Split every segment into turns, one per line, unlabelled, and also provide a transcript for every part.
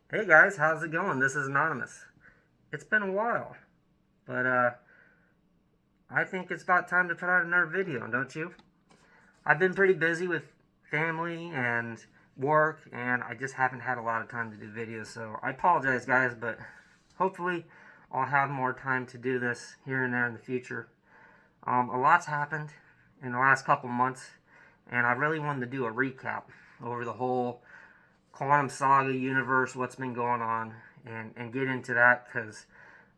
Hey guys, how's it going? This is Anonymous. It's been a while, but I think it's about time to put out another video, don't you? I've been pretty busy with family and work, and I just haven't had a lot of time to do videos, so I apologize, guys, but hopefully I'll have more time to do this here and there in the future. A lot's happened in the last couple months, and I really wanted to do a recap over the whole Quantum Saga universe, what's been going on, and get into that because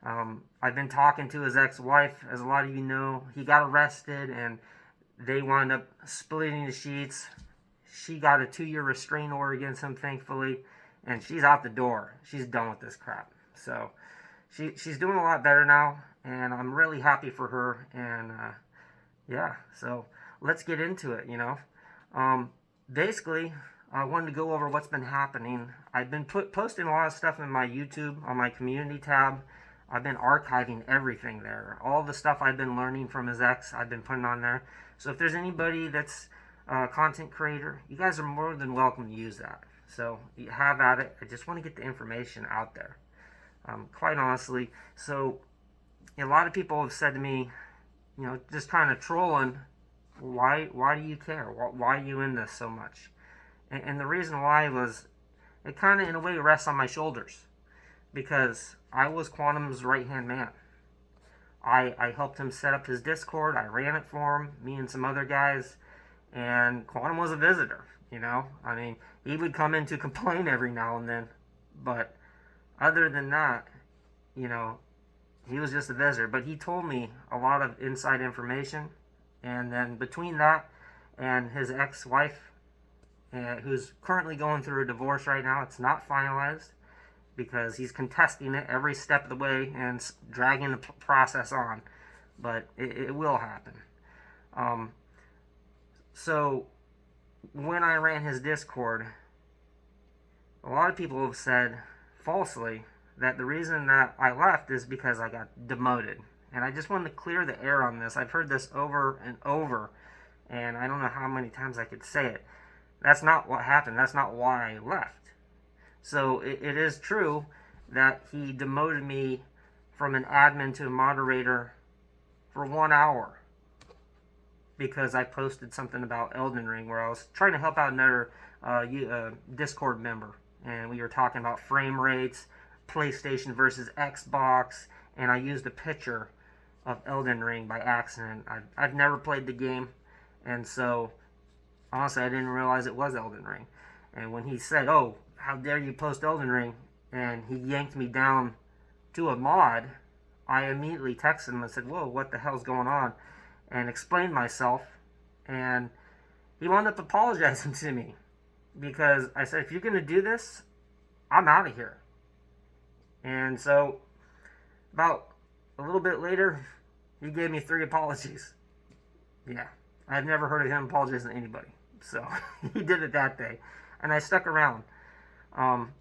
I've been talking to his ex-wife. As a lot of you know, he got arrested and they wound up splitting the sheets. She got a 2-year restraining order against him, thankfully, and she's out the door. She's done with this crap. So she's doing a lot better now, and I'm really happy for her. And yeah, so let's get into it. Um, Basically, I wanted to go over what's been happening. I've been posting a lot of stuff in my YouTube on my community tab. I've been archiving everything there. All the stuff I've been learning from his ex, I've been putting on there. So if there's anybody that's a content creator, you guys are more than welcome to use that. So you have at it. I just want to get the information out there. Quite honestly. So a lot of people have said to me, just kind of trolling, why do you care? Why are you in this so much? And the reason why was it kind of in a way rests on my shoulders because I was Quantum's right hand man. I helped him set up his Discord. I ran it for him, me and some other guys, and Quantum was a visitor. I mean, he would come in to complain every now and then, but other than that, you know, he was just a visitor. But he told me a lot of inside information, and then between that and his ex-wife, who's currently going through a divorce right now, it's not finalized because he's contesting it every step of the way and dragging the process on. But it will happen. Um, so when I ran his Discord, a lot of people have said falsely that the reason that I left is because I got demoted. And I just wanted to clear the air on this. I've heard this over and over, and I don't know how many times I could say it. That's not what happened. That's not why I left. So it is true that he demoted me from an admin to a moderator for 1 hour because I posted something about Elden Ring where I was trying to help out another Discord member. And we were talking about frame rates, PlayStation versus Xbox, and I used a picture of Elden Ring by accident. I've never played the game, and so honestly, I didn't realize it was Elden Ring. And when he said, "Oh, how dare you post Elden Ring," and he yanked me down to a mod, I immediately texted him and said, "Whoa, what the hell's going on?" and explained myself. And he wound up apologizing to me because I said, "If you're going to do this, I'm out of here." And so, about a little bit later, he gave me 3 apologies. Yeah, I've never heard of him apologizing to anybody. So he did it that day, and I stuck around. Um,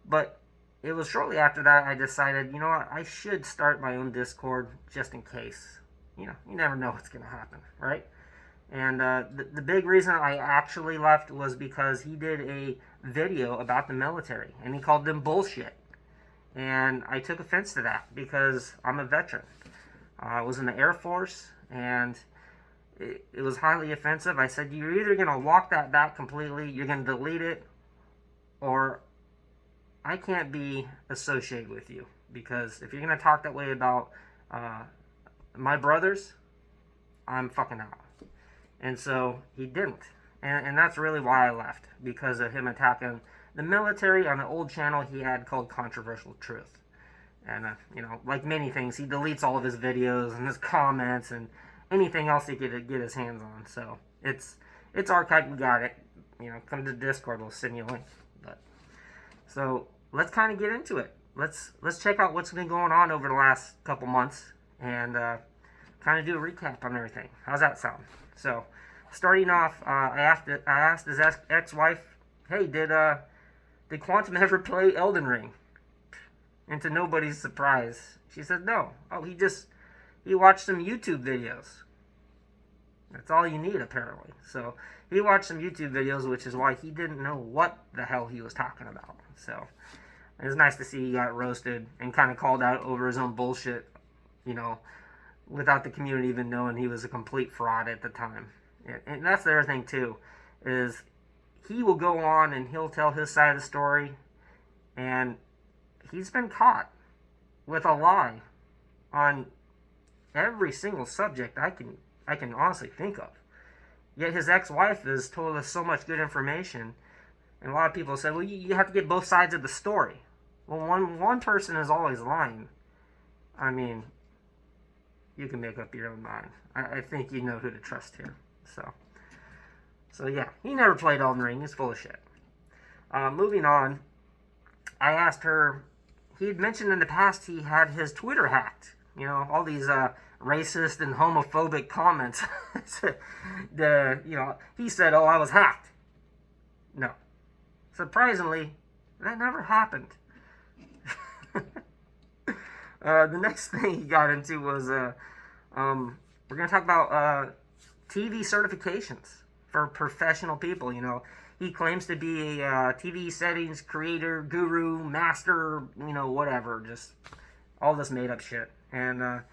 but it was shortly after that I decided, you know what, I should start my own Discord just in case. You never know what's going to happen, right? And the big reason I actually left was because he did a video about the military, and he called them bullshit. And I took offense to that because I'm a veteran. I was in the Air Force, and it was highly offensive. I said, you're either going to walk that back completely, you're going to delete it, or I can't be associated with you. Because if you're going to talk that way about my brothers, I'm fucking out. And so he didn't. And that's really why I left, because of him attacking the military on the old channel he had called Controversial Truth. And, like many things, he deletes all of his videos and his comments and anything else he could get his hands on. So it's archived. We got it. Come to Discord. We'll send you a link. But so let's kind of get into it. Let's check out what's been going on over the last couple months and kind of do a recap on everything. How's that sound? So starting off, I asked his ex-wife, "Hey, did Quantum ever play Elden Ring?" And to nobody's surprise, she said no. Oh, he watched some YouTube videos. That's all you need, apparently. So he watched some YouTube videos, which is why he didn't know what the hell he was talking about. So And it's nice to see he got roasted and kind of called out over his own bullshit, you know, without the community even knowing he was a complete fraud at the time. And that's the other thing too, is he will go on and he'll tell his side of the story, and he's been caught with a lie on every single subject I can honestly think of. Yet his ex-wife has told us so much good information, and a lot of people said, well, you have to get both sides of the story. Well, one person is always lying. I mean, you can make up your own mind. I think you know who to trust here. So yeah, he never played Elden Ring. He's full of shit. Moving on, I asked her, he had mentioned in the past he had his Twitter hacked. You know, all these racist and homophobic comments. He said, oh, I was hacked. No. Surprisingly, that never happened. The next thing he got into was, we're going to talk about TV certifications for professional people. You know, he claims to be a TV settings creator, guru, master, you know, whatever, just all this made up shit. And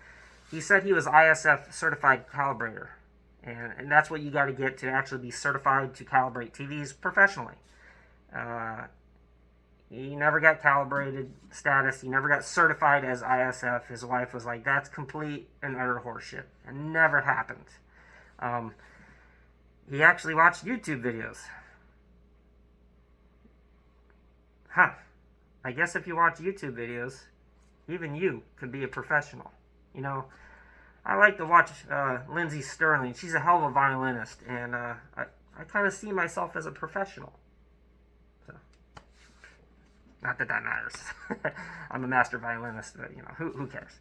he said he was ISF certified calibrator, and that's what you got to get to actually be certified to calibrate TVs professionally. He never got calibrated status. He never got certified as ISF. His wife was like, that's complete and utter horseshit. It never happened. He actually watched YouTube videos. I guess if you watch YouTube videos, even you could be a professional. You know, I like to watch Lindsey Sterling. She's a hell of a violinist, and I kind of see myself as a professional. Not that that matters. I'm a master violinist, but, you know, who cares?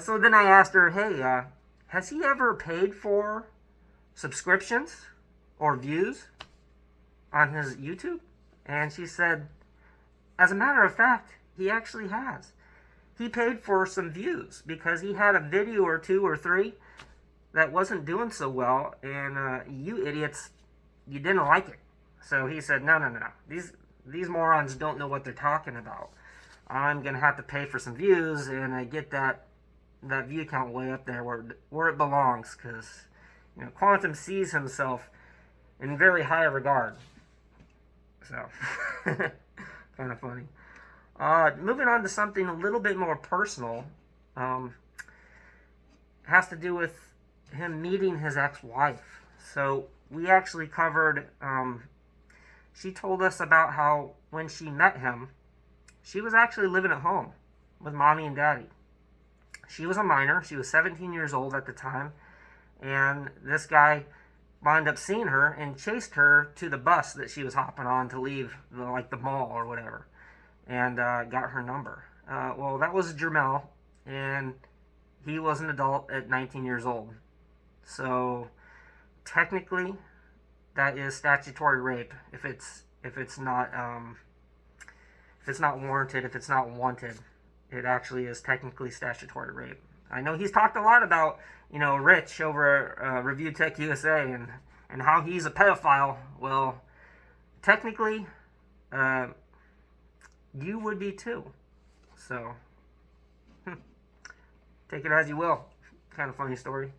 So then I asked her, hey, has he ever paid for subscriptions or views on his YouTube? And she said, as a matter of fact, he actually has. He paid for some views because he had a video or two or three that wasn't doing so well, and you idiots, you didn't like it. So he said, no. These morons don't know what they're talking about. I'm going to have to pay for some views and get that view count way up there where it belongs, because, you know, Quantum sees himself in very high regard. So, kind of funny. Moving on to something a little bit more personal, has to do with him meeting his ex-wife. So we actually covered, she told us about how when she met him, she was actually living at home with mommy and daddy. She was a minor. She was 17 years old at the time, and this guy wound up seeing her and chased her to the bus that she was hopping on to leave the mall or whatever, and got her number. Well, that was Jermel, and he was an adult at 19 years old. So technically, that is statutory rape if it's not warranted, if it's not wanted. It actually is technically statutory rape. I know he's talked a lot about, you know, Rich over Review Tech USA and how he's a pedophile. Well, technically, you would be too. So, take it as you will. Kind of funny story.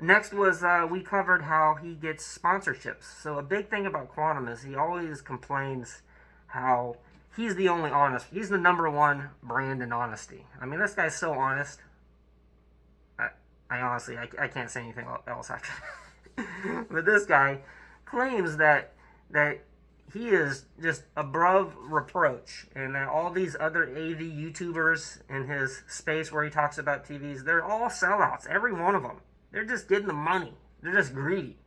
Next was we covered how he gets sponsorships. So a big thing about Quantum is he always complains how he's the only honest. He's the number one brand in honesty. I mean, this guy's so honest. I honestly, I can't say anything else after that. But this guy claims that he is just above reproach, and that all these other AV YouTubers in his space where he talks about TVs, they're all sellouts, every one of them. They're just getting the money. They're just greedy.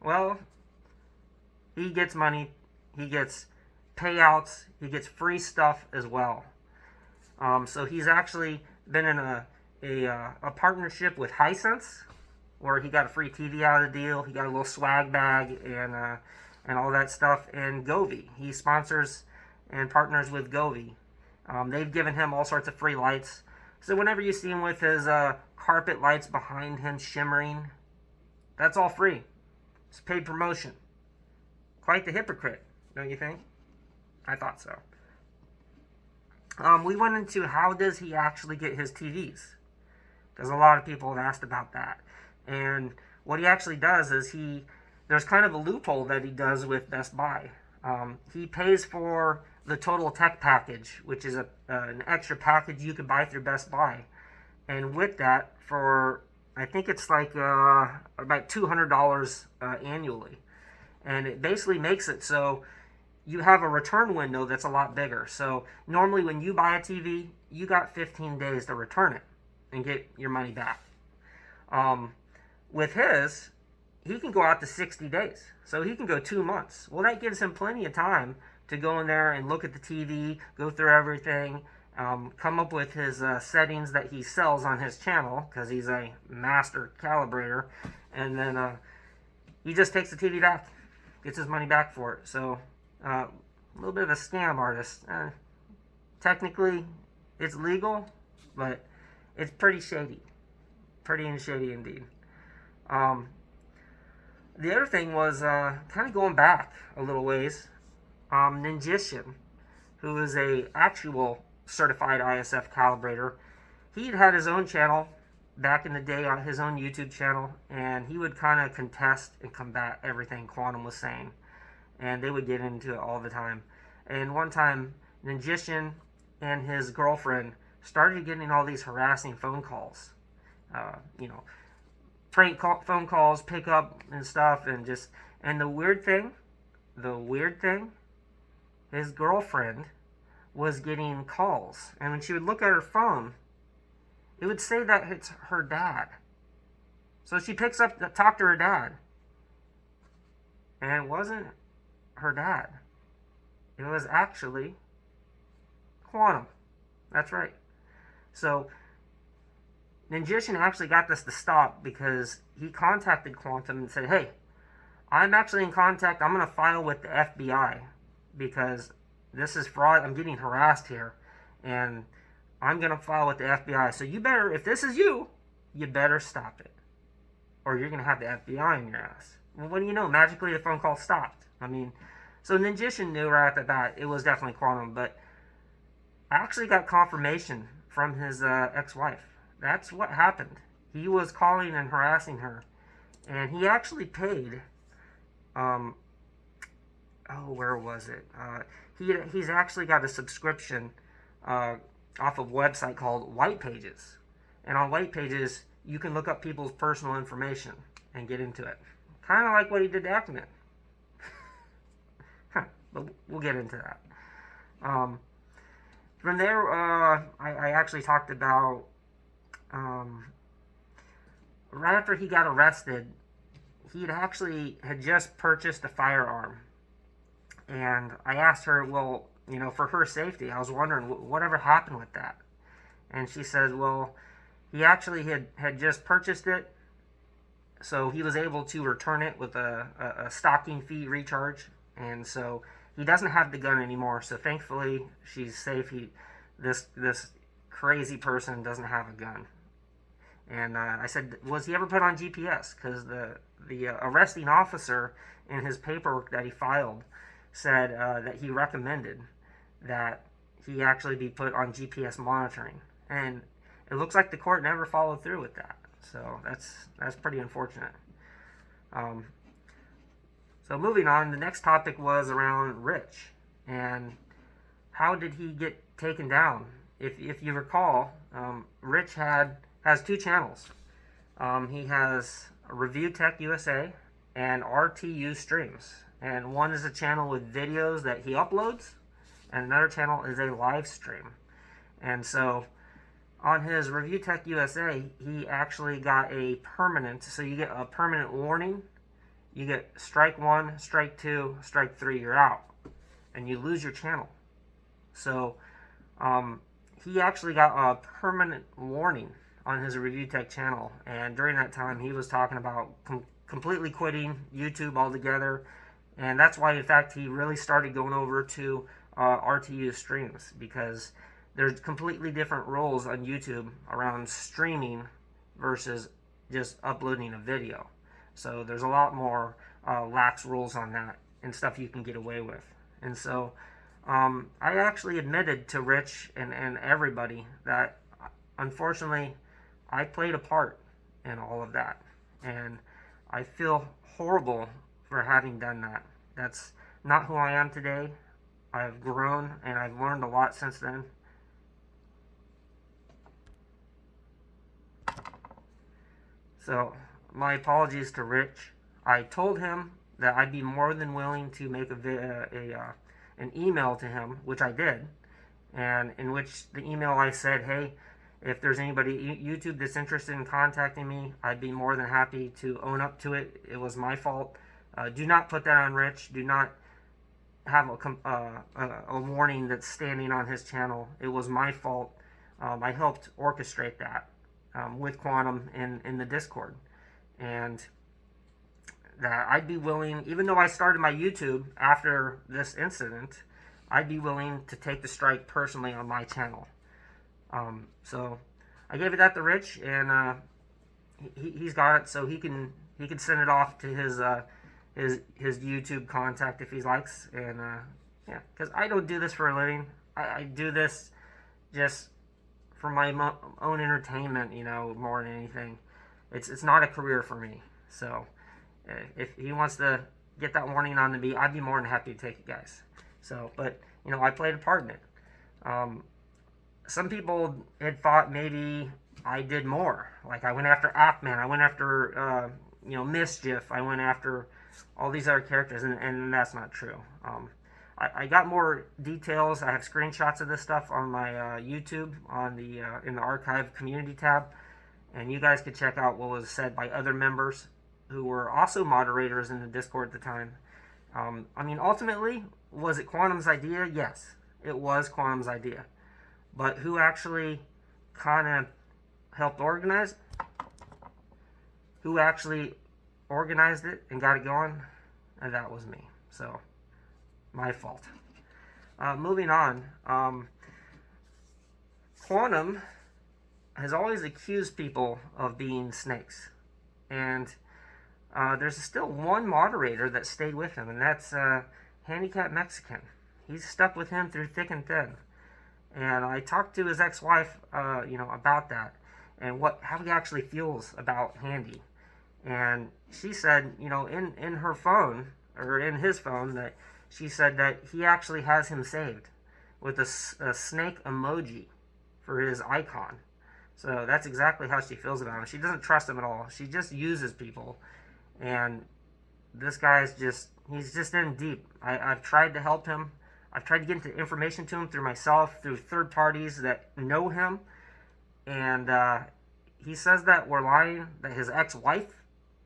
Well, he gets money. He gets payouts. He gets free stuff as well. So he's actually been in a partnership with Hisense, where he got a free TV out of the deal. He got a little swag bag and all that stuff. And Govee, he sponsors and partners with Govee. They've given him all sorts of free lights. So whenever you see him with his carpet lights behind him shimmering, that's all free. It's paid promotion. Quite the hypocrite, don't you think? I thought so. We went into how does he actually get his TVs, because a lot of people have asked about that. And what he actually does is there's kind of a loophole that he does with Best Buy. He pays for the Total Tech package, which is an extra package you could buy through Best Buy. And with that, for I think it's like about $200 annually. And it basically makes it so you have a return window that's a lot bigger. So normally when you buy a TV, you got 15 days to return it and get your money back. With his, he can go out to 60 days. So he can go 2 months. Well, that gives him plenty of time to go in there and look at the TV, go through everything, come up with his settings that he sells on his channel, because he's a master calibrator, and then he just takes the TV back, gets his money back for it. So a little bit of a scam artist. Technically, it's legal, but it's pretty shady. Pretty shady indeed. The other thing was kind of going back a little ways. Ninjician, who is a actual certified ISF calibrator, he'd had his own channel back in the day on his own YouTube channel, and he would kind of contest and combat everything Quantum was saying, and they would get into it all the time. And one time, Ninjician and his girlfriend started getting all these harassing phone calls, prank phone calls, pickup and stuff, and the weird thing, his girlfriend was getting calls, and when she would look at her phone, it would say that it's her dad. So she picks up to talk to her dad, and it wasn't her dad. It was actually Quantum. That's right. So Ninjician actually got this to stop because he contacted Quantum and said, hey, I'm actually in contact. I'm going to file with the FBI because this is fraud. I'm getting harassed here, and I'm going to file with the FBI. So you better, if this is you better stop it, or you're going to have the FBI in your ass. Well, what do you know? Magically, the phone call stopped. I mean, so Ninjician knew right at the bat it was definitely Quantum, but I actually got confirmation from his ex-wife. That's what happened. He was calling and harassing her, and he actually paid, where was it? He's actually got a subscription off of a website called White Pages. And on White Pages, you can look up people's personal information and get into it. Kind of like what he did to Ackerman. But we'll get into that. From there, I actually talked about, right after he got arrested, he had just purchased a firearm. And I asked her, well, for her safety, I was wondering whatever happened with that. And she said, well, he actually had just purchased it, so he was able to return it with a stocking fee recharge. And so he doesn't have the gun anymore, so thankfully she's safe. This crazy person doesn't have a gun. And I said, was he ever put on GPS? Because the arresting officer in his paperwork that he filed said that he recommended that he actually be put on GPS monitoring. And it looks like the court never followed through with that. So that's pretty unfortunate. So moving on, the next topic was around Rich. And how did he get taken down? If you recall, Rich has two channels. He has Review Tech USA and RTU Streams. And one is a channel with videos that he uploads, and another channel is a live stream. And so on his Review Tech USA, he actually got a permanent, so you get a permanent warning. You get strike 1, strike 2, strike 3, you're out. And you lose your channel. So he actually got a permanent warning on his Review Tech channel. And during that time, he was talking about completely quitting YouTube altogether. And that's why, in fact, he really started going over to RTU Streams, because there's completely different rules on YouTube around streaming versus just uploading a video. So there's a lot more lax rules on that and stuff you can get away with. And so I actually admitted to Rich and everybody that unfortunately I played a part in all of that. And I feel horrible for having done that. That's not who I am today. I've grown and I've learned a lot since then. So, my apologies to Rich. I told him that I'd be more than willing to make an email to him, which I did, and in which the email I said, hey, if there's anybody at YouTube that's interested in contacting me, I'd be more than happy to own up to it. It was my fault. Do not put that on Rich. Do not have a warning that's standing on his channel. It was my fault. I helped orchestrate that with Quantum in the Discord. And that I'd be willing, even though I started my YouTube after this incident, I'd be willing to take the strike personally on my channel. So I gave that to Rich, and he's got it, so he can send it off to his YouTube contact if he likes. And yeah, because I don't do this for a living. I do this just for my own entertainment, more than anything. It's not a career for me. So if he wants to get that warning on me, I'd be more than happy to take it, guys. So, but I played a part in it. Some people had thought maybe I did more. Like I went after Ackman, I went after Mischief, I went after all these other characters, and that's not true. I got more details. I have screenshots of this stuff on my YouTube on the in the archive community tab, and you guys could check out what was said by other members who were also moderators in the Discord at the time. I mean, ultimately, was it Quantum's idea? Yes, it was Quantum's idea. But who actually kind of helped organize? Who actually organized it and got it going? And that was me. So, my fault. Moving on. Quantum has always accused people of being snakes. And there's still one moderator that stayed with him, and that's Handicapped Mexican. He's stuck with him through thick and thin. And I talked to his ex-wife, about that and how he actually feels about Handy. And she said, in her phone, or in his phone, that she said that he actually has him saved with a snake emoji for his icon. So that's exactly how she feels about him. She doesn't trust him at all. She just uses people. And this guy's he's just in deep. I've tried to help him. I've tried to get into information to him through myself, through third parties that know him. And he says that we're lying, that his ex-wife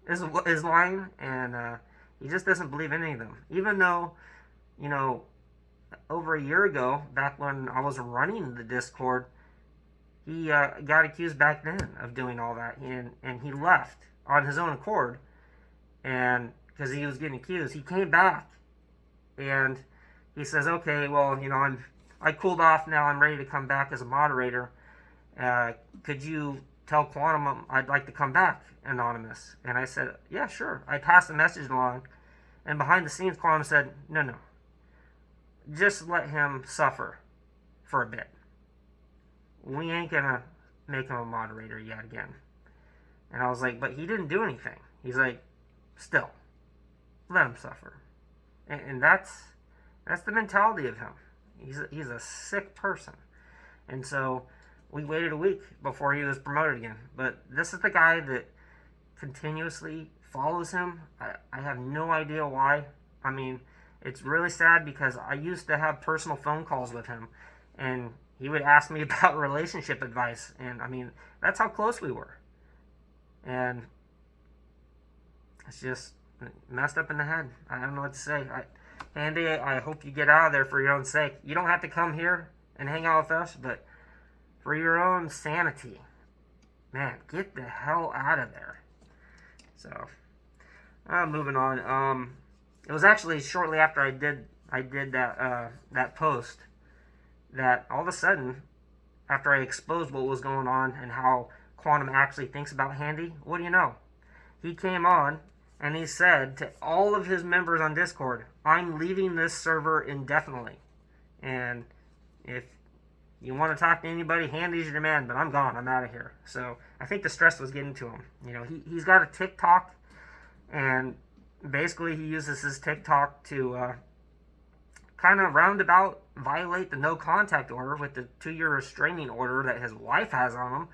is lying, and he just doesn't believe any of them. Even though, over a year ago, back when I was running the Discord, he got accused back then of doing all that, and he left on his own accord, and because he was getting accused, he came back, and he says, okay, well, I cooled off now, I'm ready to come back as a moderator. Could you tell Quantum I'd like to come back, Anonymous? And I said, yeah, sure. I passed the message along, and behind the scenes, Quantum said, no, just let him suffer for a bit. We ain't gonna make him a moderator yet again. And I was like, but he didn't do anything. He's like, still, let him suffer. And that's the mentality of him. He's a sick person. And so we waited a week before he was promoted again. But this is the guy that continuously follows him. I have no idea why. I mean, it's really sad because I used to have personal phone calls with him, and he would ask me about relationship advice. And I mean, that's how close we were. And it's just messed up in the head. I don't know what to say. Andy, I hope you get out of there for your own sake. You don't have to come here and hang out with us, but for your own sanity, man, get the hell out of there. So, moving on. It was actually shortly after I did that post that all of a sudden, after I exposed what was going on and how Quantum actually thinks about Handy, what do you know? He came on and he said to all of his members on Discord, I'm leaving this server indefinitely. And if you want to talk to anybody, Handy's your man, but I'm gone. I'm out of here. So I think the stress was getting to him. You know, he's got a TikTok, and basically he uses his TikTok to kind of roundabout violate the no contact order with the 2-year restraining order that his wife has on him.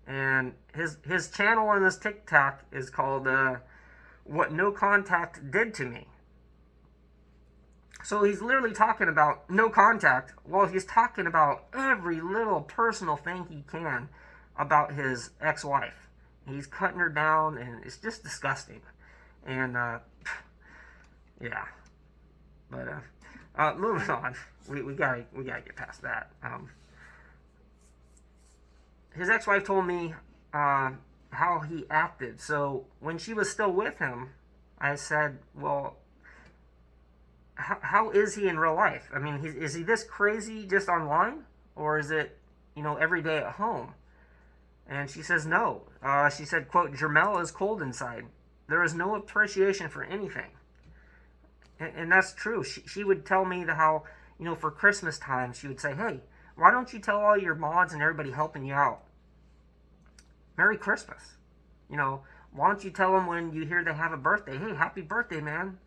And his channel on his TikTok is called What No Contact Did to Me. So he's literally talking about no contact while he's talking about every little personal thing he can about his ex-wife. He's cutting her down, and it's just disgusting. And yeah, but moving on, we gotta get past that. His ex-wife told me how he acted. So when she was still with him, I said, well, how is he in real life? I mean, is he this crazy just online? Or is it, every day at home? And she says no. She said, quote, Jermel is cold inside. There is no appreciation for anything. And that's true. She would tell me how, for Christmas time, she would say, hey, why don't you tell all your mods and everybody helping you out, Merry Christmas? Why don't you tell them when you hear they have a birthday, hey, happy birthday, man?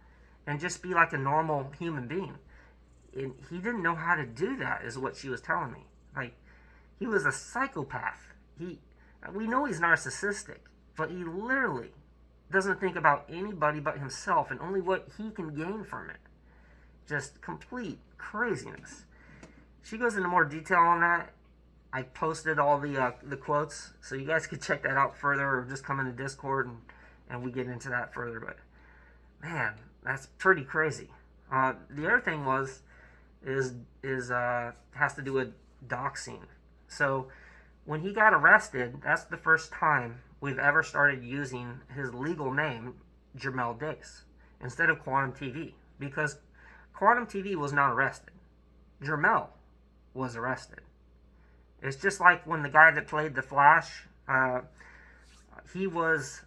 And just be like a normal human being. And he didn't know how to do that, is what she was telling me. Like, he was a psychopath. We know he's narcissistic, but he literally doesn't think about anybody but himself and only what he can gain from it. Just complete craziness. She goes into more detail on that. I posted all the quotes, so you guys could check that out further, or just come into Discord and we get into that further. But man, that's pretty crazy. The other thing has to do with doxing. So when he got arrested, that's the first time we've ever started using his legal name, Jermel Deace, instead of Quantum TV, because Quantum TV was not arrested. Jermel was arrested. It's just like when the guy that played the Flash, he was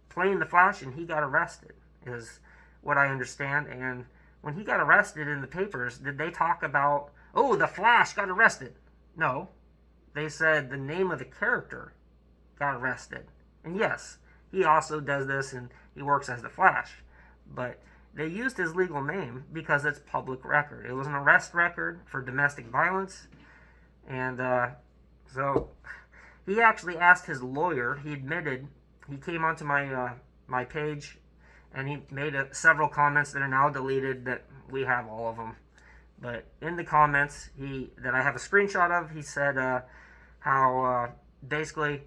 playing the Flash and he got arrested, is what I understand. And when he got arrested in the papers, did they talk about, oh, the Flash got arrested? No. They said the name of the character got arrested. And yes, he also does this and he works as the Flash. But they used his legal name because it's public record. It was an arrest record for domestic violence. And so he actually asked his lawyer. He admitted, he came onto my page and he made several comments that are now deleted, that we have all of them. But in the comments that I have a screenshot of, he said how basically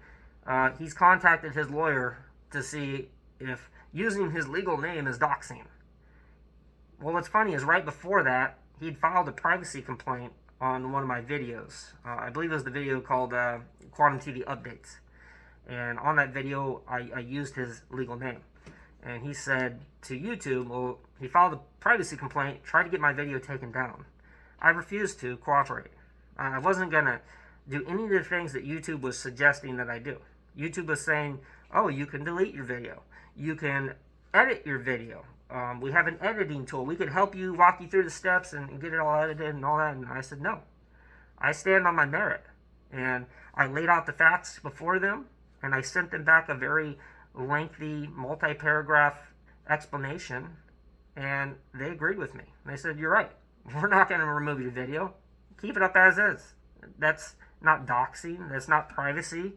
he's contacted his lawyer to see if using his legal name is doxing. Well, what's funny is right before that, he'd filed a privacy complaint on one of my videos. I believe it was the video called Quantum TV Updates. And on that video, I used his legal name. And he said to YouTube, well, he filed a privacy complaint, tried to get my video taken down. I refused to cooperate. I wasn't going to do any of the things that YouTube was suggesting that I do. YouTube was saying, oh, you can delete your video. You can edit your video. We have an editing tool. We could help you, walk you through the steps and get it all edited and all that. And I said, no. I stand on my merit. And I laid out the facts before them, and I sent them back a very lengthy, multi-paragraph explanation, and they agreed with me. And they said, you're right. We're not going to remove your video. Keep it up as is. That's not doxing. That's not privacy.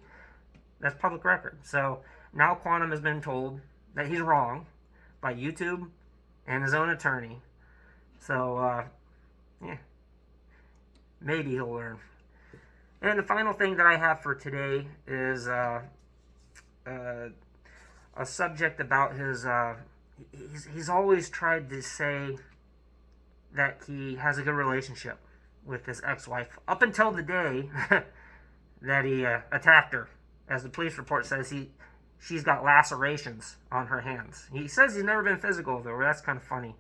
That's public record. So now Quantum has been told that he's wrong by YouTube and his own attorney. So, yeah, maybe he'll learn. And the final thing that I have for today is a subject about his. He's always tried to say that he has a good relationship with his ex-wife up until the day that he attacked her. As the police report says, she's got lacerations on her hands. He says he's never been physical with her. Well, that's kind of funny,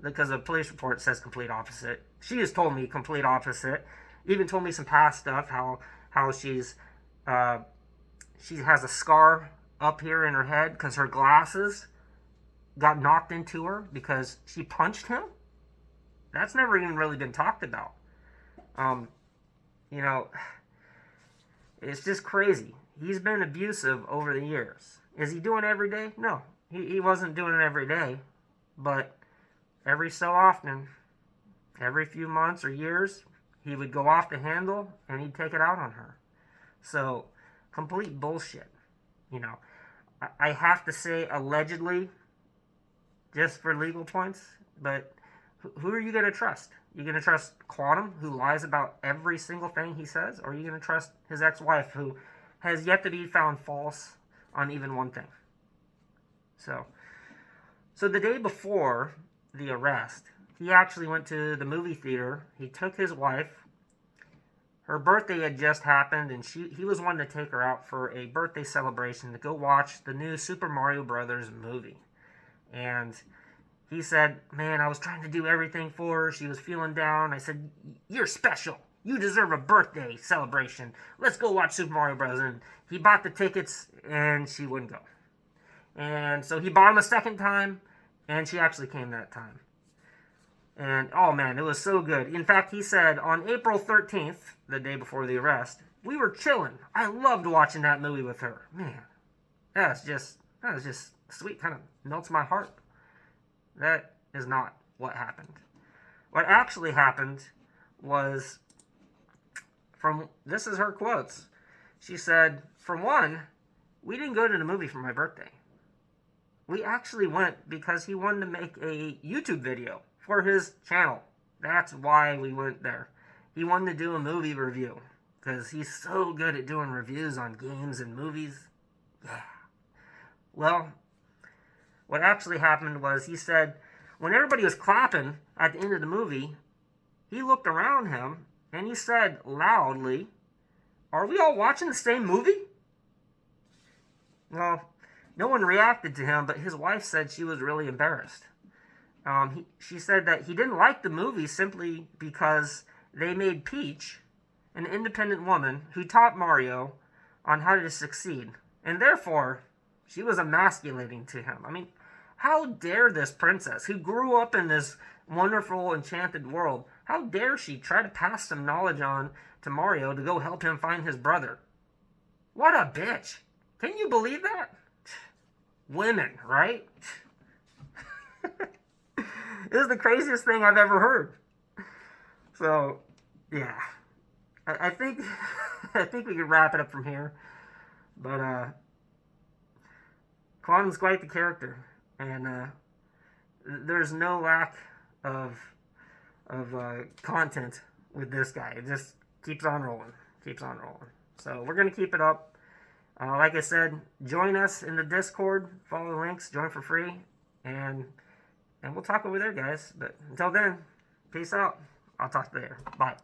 because the police report says complete opposite. She has told me complete opposite. Even told me some past stuff, how she has a scar up here in her head because her glasses got knocked into her because she punched him. That's never even really been talked about. You know, it's just crazy. He's been abusive over the years. Is he doing it every day? No, he wasn't doing it every day, but every so often, every few months or years, he would go off the handle and he'd take it out on her. So, complete bullshit. You know, I have to say allegedly, just for legal points, but who are you going to trust? You going to trust Quantum, who lies about every single thing he says, or are you going to trust his ex-wife, who has yet to be found false on even one thing? So the day before the arrest, he actually went to the movie theater. He took his wife. Her birthday had just happened, and he was wanting to take her out for a birthday celebration to go watch the new Super Mario Brothers movie. And he said, man, I was trying to do everything for her. She was feeling down. I said, you're special. You deserve a birthday celebration. Let's go watch Super Mario Bros. And he bought the tickets, and she wouldn't go. And so he bought them a second time, and she actually came that time. And, oh man, it was so good. In fact, he said, on April 13th, the day before the arrest, we were chilling. I loved watching that movie with her. Man, that was just sweet. Kind of melts my heart. That is not what happened. What actually happened was, this is her quotes. She said, for one, we didn't go to the movie for my birthday. We actually went because he wanted to make a YouTube video for his channel. That's why we went there. He wanted to do a movie review because he's so good at doing reviews on games and movies. Yeah. Well, what actually happened was, he said, when everybody was clapping at the end of the movie, he looked around him and he said loudly, are we all watching the same movie? Well, no one reacted to him, but his wife said she was really embarrassed. She said that he didn't like the movie simply because they made Peach an independent woman who taught Mario on how to succeed. And therefore, she was emasculating to him. I mean, how dare this princess, who grew up in this wonderful, enchanted world, how dare she try to pass some knowledge on to Mario to go help him find his brother? What a bitch. Can you believe that? Women, right? This is the craziest thing I've ever heard. So, yeah. I think we can wrap it up from here. But, Quantum's quite the character. And, there's no lack of content with this guy. It just keeps on rolling. So, we're going to keep it up. Like I said, join us in the Discord. Follow the links. Join for free. And we'll talk over there, guys. But until then, peace out. I'll talk to you later. Bye.